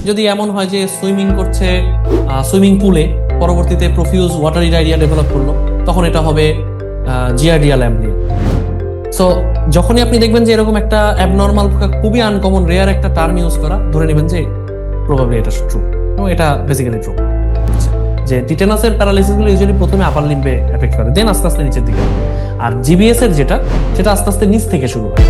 যদি এমন হয় যে সুইমিং করছে সুইমিং পুলে, পরবর্তীতে প্রফিউজ ওয়াটারি ডায়রিয়া ডেভেলপ করলো, তখন এটা হবে জিয়ারডিয়া ল্যাম্বলিয়া। সো যখনই আপনি দেখবেন যে এরকম একটা অ্যাবনর্মাল, খুবই আনকমন রেয়ার একটা টার্ম ইউজ করা, ধরে নেবেন যে প্রবাবলি এটা ট্রু, এবং এটা বেসিক্যালি ট্রু যে টিটেনাসের প্যারালাইসিস গুলো ইউজুয়ালি প্রথমে আপার লিম্বে এফেক্ট করে, দেন আস্তে আস্তে নিচের দিকে। আর জিবিএস এর যেটা, সেটা আস্তে আস্তে নিচ থেকে শুরু হয়।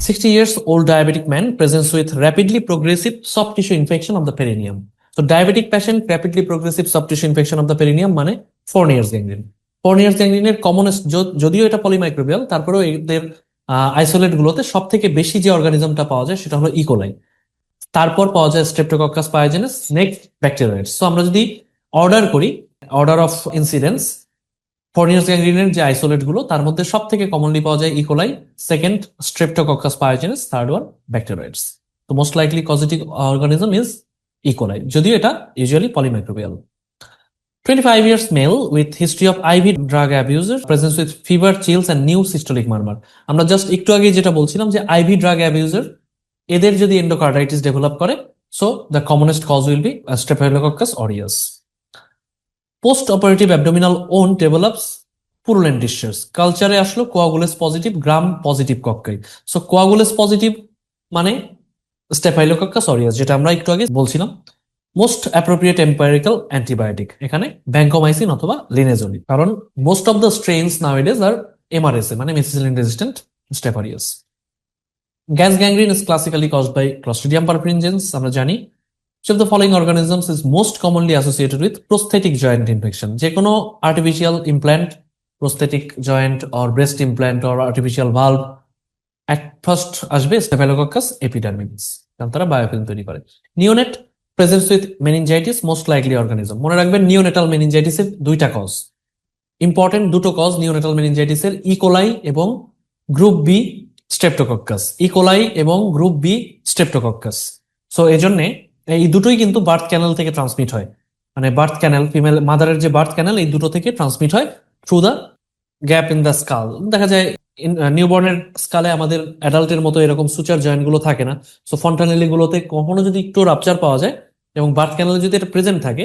60 years old diabetic man presents with rapidly progressive soft tissue infection of the perineum. So diabetic patient rapidly progressive soft tissue infection of the perineum মানে Fournier's gangrene। Fournier's gangrene এর কমনেস্ট, যদিও এটা পলিমাইক্রোবিয়াল, তারপরেও এদের isolate গুলোতে সব থেকে বেশি যে অর্গানিজমটা পাওয়া যায় সেটা হলো ইকোলাই। তারপর পাওয়া যায় স্ট্রেপ্টোকক্কাস পায়োজেনাস, নেক্সট ব্যাকটেরিয়াইডস। সো আমরা যদি অর্ডার করি, অর্ডার অফ ইনসিডেন্স, ফোরনিয়াস গ্যাংগ্রিনের যে আইসোলেট গুলো, তার মধ্যে সব থেকে কমনলি পাওয়া যায় E coli, second streptococcus pyogenes, third one bacteroides. তো most likely causative organism is E coli, যদিও এটা usually polymicrobial. 25 years male with history of IV drug abuser presents with fever, chills and new systolic murmur। আমরা just একটু আগে যেটা বলছিলাম যে ivy drug abuser, এদের যদি এন্ডোকার্ডাইটিস ডেভেলপ করে, so the commonest cause will be streptococcus aureus. Post operative abdominal wound develops purulent discharge, কালচারে আসলো coagulase positive, gram positive cocci. So coagulase positive মানে স্টেফাইলোকক্কাস অরিয়াস, যেটা আমরা একটু আগে বলছিলাম। মোস্ট অ্যাপ্রোপ্রিয়েট এম্পাইরিক্যাল অ্যান্টিবায়োটিক এখানে ভ্যাঙ্কোমাইসিন অথবা লিনেজোলিন, কারণ most of the strains nowadays are MRSA মানে methicillin resistant staph aureus. Gas gangrene is classically caused by clostridium perfringens, আমরা জানি। Which of the following organisms is most commonly associated with prosthetic joint infection? যে কোনো artificial implant, prosthetic joint or breast implant or artificial valve, at first আসবে staphylococcus epidermis, কারণ তারা biofilm তৈরি করে। Neonate presence with meningitis, most likely organism. মনে রাখবেন neonatal মেনিনজাইটিসের দুইটা কজ, ইম্পর্টেন্ট দুটো কজ নিওনেটাল মেনিনজাইটিসের, ইকোলাই এবং গ্রুপ বি স্ট্রেপ্টোকক্কাস। ইকোলাই এবং গ্রুপ বি স্ট্রেপ্টোকক্কাস। সো এই জন্যে এই দুটোই কিন্তু বার্থ ক্যানেল থেকে ট্রান্সমিট হয়, মানে বার্থ ক্যানেল, ফিমেল মাদারের যে বার্থ ক্যানেল, এই দুটো থেকে ট্রান্সমিট হয় through the gap in the skull. দেখা যায় নিউবর্নের স্কালে আমাদের অ্যাডাল্টের মতো এরকম সুচার জয়েন্ট গুলো থাকে না। সো ফন্টানেলি গুলোতে কখনো যদি একটু রাপচার পাওয়া যায় এবং বার্থ ক্যানেলে যদি এটা প্রেজেন্ট থাকে,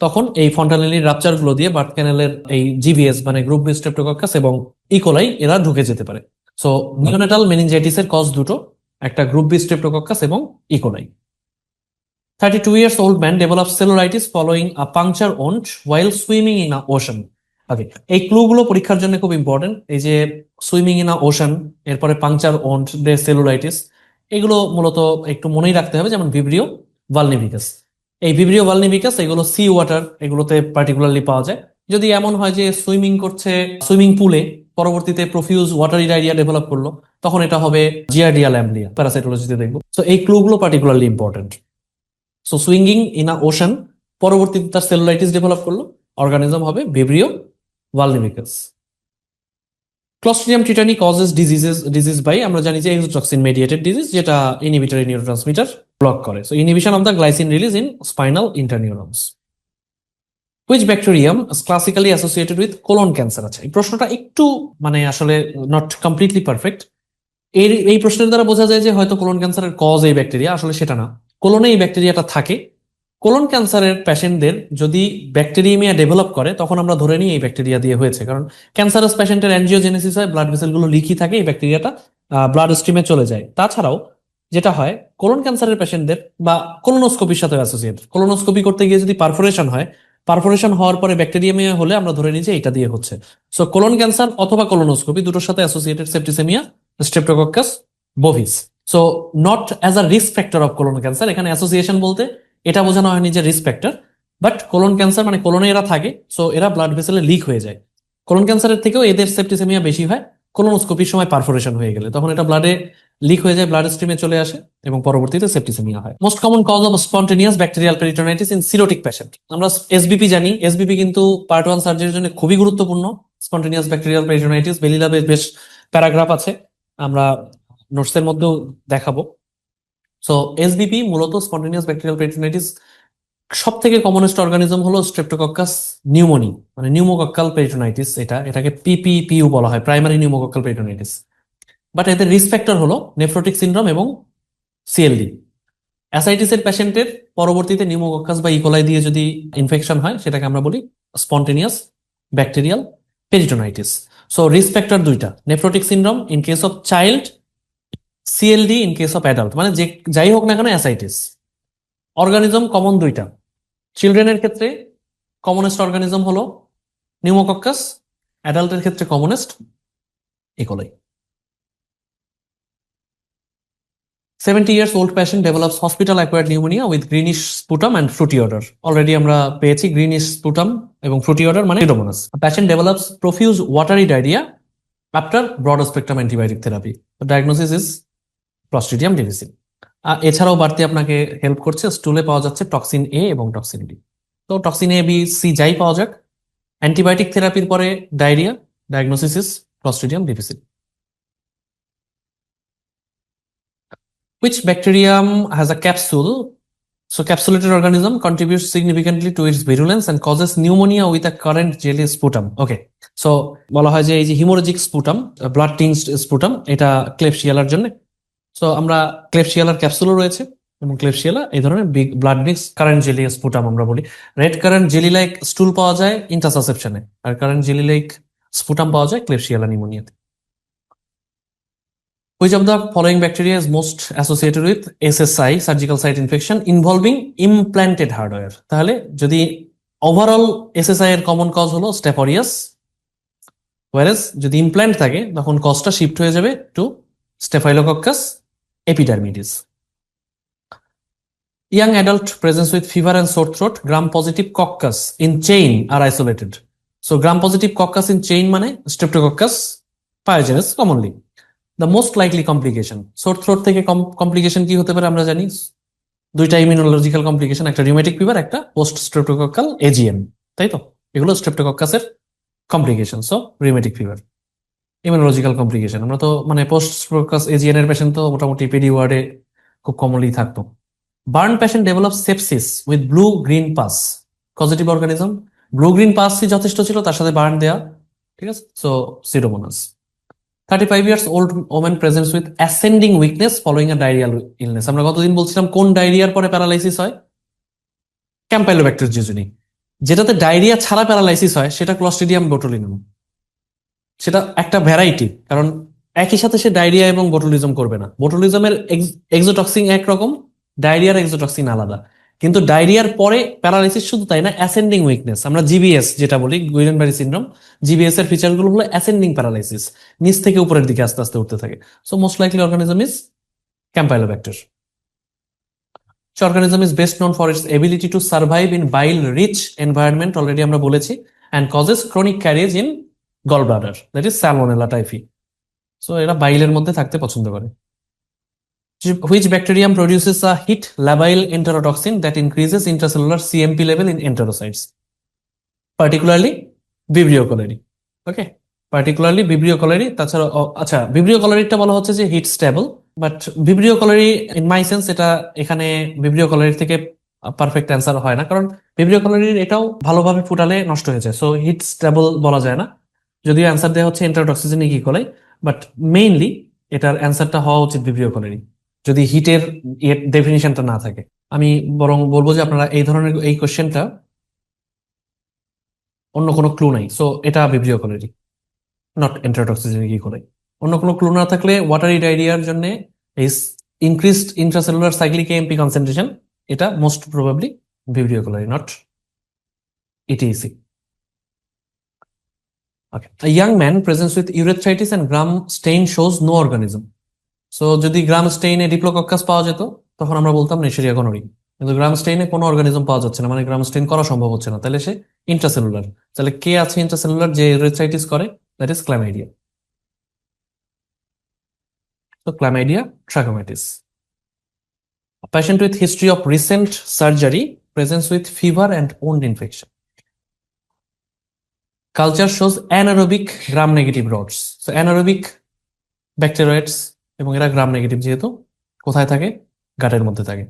তখন এই ফন্টানেলি রাপচার গুলো দিয়ে বার্থ ক্যানেলের এই জিভিএস মানে গ্রুপ বি স্ট্রেপ্টোকক্কাস এবং ইকোলাই এরা ঢুকে যেতে পারে। সো নিওনেটাল মেনিনজাইটিসের কজ দুটো, একটা গ্রুপ বি স্ট্রেপ্টোকক্কাস এবং E. coli. 32 years old man develops cellulitis following a puncture wound while swimming in a ocean. ওকে, এই ক্লুগুলো পরীক্ষার জন্য খুব ইম্পর্টেন্ট। এই যে সুইমিং ইন আ ওশান, এরপরে পাংচার ওন্ড, সেলুলাইটিস, এগুলো মূলত একটু মনেই রাখতে হবে, যেমন ভিব্রিও ভালনিভিকাস। এই ভিব্রিও ভালনিভিকাস এগুলো সি ওয়াটার, এগুলোতে পার্টিকুলারলি পাওয়া যায়। যদি এমন হয় যে সুইমিং করছে সুইমিং পুলে, পরবর্তীতে প্রফিউজ ওয়াটারি ডায়রিয়া ডেভেলপ করলো, তখন এটা হবে জিয়ারডিয়া ল্যাম্বলিয়া, প্যারাসাইটোলজিতে দেখবো। সো এই ক্লুগুলো particularly important. So swinging in a ocean, পরবর্তীতে তার সেলুলাইটিস ডেভেলপ করলো, অর্গানিজম হবে vibrio vulnificus. Clostridium tetani causes disease by, আমরা জানি যে এক্সোটক্সিন মেডিয়েটেড ডিজিজ, যেটা ইনহিবিটরি নিউরোট্রান্সমিটার ব্লক করে। So inhibition of the glycine release in spinal interneurons. Which bacterium is classically associated with colon cancer? আছে, এই প্রশ্নটা একটু মানে আসলে নট কমপ্লিটলি পারফেক্ট। এই প্রশ্নের দ্বারা বোঝা যায় যে হয়তো কোলন ক্যান্সারের কজ এই ব্যাকটেরিয়া, আসলে সেটা না। কোলনে এই ব্যাকটেরিয়াটা থাকে। কোলন ক্যান্সারের পেশেন্টদের যদি ব্যাকটেরিয়ামিয়া ডেভেলপ করে, তখন আমরা ধরে নিই এই ব্যাকটেরিয়া দিয়ে হয়েছে, কারণ ক্যান্সারাস পেশেন্টের অ্যানজিওজেনেসিস হয়, ব্লাড ভেসেলগুলো লিকি থাকে, এই ব্যাকটেরিয়াটা ব্লাড স্ট্রিমে চলে যায়। তাছাড়াও যেটা হয়, কোলন ক্যান্সারের পেশেন্টদের বা কোলোনোস্কোপির সাথে অ্যাসোসিয়েট, কোলোনোস্কোপি করতে গিয়ে যদি পারফোরেশন হয়, পারফোরেশন হওয়ার পরে ব্যাকটেরিয়ামিয়া হলে আমরা ধরে নিই যে এটা দিয়ে হচ্ছে। সো কোলন ক্যান্সার অথবা কোলোনোস্কোপি দুটোর সাথে associated septicaemia, streptococcus bovis. So not as a risk factor of colon cancer, এখানে অ্যাসোসিয়েশন বলতে এটা বোঝানো হয়নি যে risk factor, but colon cancer মানে কোলনে এরা থাকে, সো এরা ব্লাড ভেসেলে লিক হয়ে যায়। কোলন ক্যান্সারের থেকেও এদের সেপ্টিসেমিয়া বেশি হয় কোলোনোস্কোপির সময় পারফোরেশন হয়ে গেলে, তখন এটা ব্লাডে লিক হয়ে যায়, ব্লাড স্ট্রিমে চলে আসে এবং পরবর্তীতে সেপ্টিসেমিয়া হয়। Most common cause of spontaneous bacterial peritonitis in cirrhotic patient, আমরা এসবিপি জানি। এসবিপি কিন্তু পার্ট 1 সার্জারির জন্য খুবই গুরুত্বপূর্ণ। স্পন্টেনিয়াস ব্যাকটেরিয়াল পেরিটোনাইটিস বেলিলাবে বেশ প্যারাগ্রাফ আছে, আমরা নোটসের মধ্যেও দেখাবো। সো এসবিপি মূলত স্পন্টেনিয়াস ব্যাকটেরিয়াল পেরিটোনাইটিস সব থেকে কমনেস্ট অর্গানিজম হলো স্ট্রেপ্টোকক্কাস নিউমোনি, মানে নিউমোকক্কাল পেরিটোনাইটিস। এটাকে পিপিপিইউ বলা হয়, প্রাইমারি নিউমোকক্কাল পেরিটোনাইটিস। বাট এদের রিস্ক ফ্যাক্টর হলো নেফ্রোটিক সিনড্রোম এবং সিএলডি। অ্যাসাইটিসের পেশেন্টের পরবর্তীতে নিউমোকক্কাস বা ইকোলাই দিয়ে যদি ইনফেকশন হয়, সেটাকে আমরা বলি spontaneous bacterial peritonitis. So risk factor দুইটা, nephrotic syndrome in case of child, CLD in case of adult, মানে যে যাই হোক না কেন অ্যাসাইটিস। অর্গানিজম কমন দুইটা, চিলড্রেনের ক্ষেত্রে কমনেস্ট অর্গানিজম হলো নিউমোকক্কাস, অ্যাডাল্টের ক্ষেত্রে commonest E. coli. 70 years old patient develops hospital acquired pneumonia with greenish sputum and fruity odor. Already আমরা পেয়েছি greenish sputum এবং fruity odor মানে Pseudomonas. A patient develops profuse watery diarrhea after broad spectrum antibiotic therapy. The diagnosis is Clostridium difficile. এছাড়াও বাড়তি আপনাকে help করছে, স্টুলে পাওয়া যাচ্ছে টক্সিন এ এবং টক্সিন বি। তো টক্সিন এ বি সি যাই পাওয়া যাক, অ্যান্টিবায়োটিক থেরাপির পরে diarrhoea, diagnosis is Clostridium difficile. Which bacterium has a capsule? So capsulated organism contributes significantly to its virulence and causes pneumonia with a current jelly sputum. Okay, so বলা হয় যে এই যে হিমোরেজিক স্পুটাম, ব্লাড টিংসড স্পুটাম, এটা ক্লেবশিয়ালার জন্য। So আমরা ক্লেবশিয়ালার ক্যাপসুলও রয়েছে এবং ক্লেবশিয়ালা এই ধরনের big blood mix current jelly sputum আমরা বলি। রেড কারেন্ট জেলি লাইক স্টুল পাওয়া যায় ইন্টারসাসেপশনে, আর কারেন্ট জেলি লাইক স্পুটাম পাওয়া যায় ক্লেবশিয়ালা নিউমোনিয়াতে। Which of the following bacteria is most associated with SSI, surgical site infection involving implanted hardware? তাহলে যদি ওভারঅল SSI এর common cause হলো স্টেফোরিয়াস, whereas যদি ইমপ্ল্যান্ট থাকে তখন কজটা শিফট হয়ে যাবে to staphylococcus epidermidis. Young adult presents with fever and sore throat, gram positive coccus in chain are isolated. So gram positive coccus in chain মানে Streptococcus pyogenes commonly. The most likely complication, sore throat থেকে complication কি হতে পারে আমরা জানি, দুইটা immunological complication, একটা rheumatic fever, একটা পোস্ট স্ট্রেপ্টোকক্কাল এজিএম, তাই তো? এগুলো স্ট্রেপ্টোকক্কাসের complication. So rheumatic fever, immunological complication. আমরা তো মানে পোস্ট স্ট্রেপ্টোকক্কাস এজিএন এর পেশেন্ট তো মোটামুটি পিডি ওয়ার্ডে খুব কমনলি থাকতো। Burn patient develop sepsis with blue green pus, positive organism, blue green পাসই যথেষ্ট ছিল, তার সাথে বার্ন দেয়া, ঠিক আছে? So Pseudomonas. 35 years old woman presents with ascending weakness following a diarrheal illness. আমরা গতদিন বলছিলাম কোন ডায়রিয়ার পরে প্যারালাইসিস হয়? Campylobacter jejuni. যেটাতে ডায়রিয়া ছাড়া প্যারালাইসিস হয় সেটা ক্লস্ট্রিডিয়াম বোটুলিনাম। সেটা একটা ভ্যারাইটি, কারণ একই সাথে সে ডায়রিয়া এবং বোটুলিজম করবে না। বোটুলিজমের এক্সোটক্সিন একরকম, ডায়রিয়ার এক্সোটক্সিন আলাদা। কিন্তু ডায়রিয়ার পরে প্যারালাইসিস শুধু তাই না, অ্যাসেন্ডিং উইকনেস, আমরা জিবিএস যেটা বলি, গুইলেনবারি সিনড্রোম, জিবিএস এর ফিচারগুলো হলো অ্যাসেন্ডিং প্যারালাইসিস, নিচ থেকে উপরের দিকে আস্তে আস্তে উঠতে থাকে। So most likely organism is campylobacter. Organism is best known for its ability to survive in bile rich environment, already আমরা বলেছি, and causes chronic carriage in gall bladder, that is salmonella typhi. So এরা বাইলের মধ্যে থাকতে পছন্দ করে। Which bacterium produces a heat labile enterotoxin that increases intracellular CMP level in enterocytes? Particularly Vibrio cholerae. Okay, particularly Vibrio cholerae. তাছাড়া আচ্ছা, Vibrio cholerae-টা বলা হচ্ছে যে heat stable, but Vibrio cholerae in my sense এটা এখানে Vibrio cholerae থেকে perfect answer হয় না, কারণ Vibrio cholerae এটাও ভালোভাবে ফুটালে নষ্ট হয়ে যায়, সো হিট স্টেবল বলা যায় না। যদিও অ্যান্সার দেওয়া হচ্ছে এন্টারোটক্সিজেনিক ইকোলাই, বাট মেইনলি এটার অ্যান্সারটা হওয়া উচিত Vibrio cholerae যদি হিটের ডেফিনিশনটা না থাকে। আমি বরং বলবো যে আপনারা এই ধরনের এই কোশ্চেনটা অন্য কোনো ক্লু নাই, সো এটা vibrio cholerae, not enterotoxigenic E coli. অন্য কোনো ক্লু না থাকলে ওয়াটারি ডায়রিয়ার জন্য এই increased intracellular cyclic AMP concentration, এটা most probably vibrio cholerae, not ETC. Okay, a young man presents with urethritis and gram stain shows no organism. So যদি গ্রাম স্টেইনে diplococcus পাওয়া যেত তখন আমরা বলতাম নেশারিয়া গনোরি, কিন্তু গ্রাম স্টেইনে কোনো অর্গানিজম পাওয়া যাচ্ছে না, মানে গ্রাম স্টেইন করা সম্ভব হচ্ছে না, তাহলে সে ইন্ট্রাসেলুলার। তাহলে কে আছে ইন্ট্রাসেলুলার যে ইউরেথ্রাইটিস করে? That is chlamydia. তো chlamydia ট্রাকোমাইটিস। A patient with history of recent surgery presents with fever and wound infection. Culture shows anaerobic gram negative rods. So anaerobic bacteroids এবং এরা গ্রাম নেগেটিভ, যেহেতু কোথায় থাকে? গাটের মধ্যে থাকে।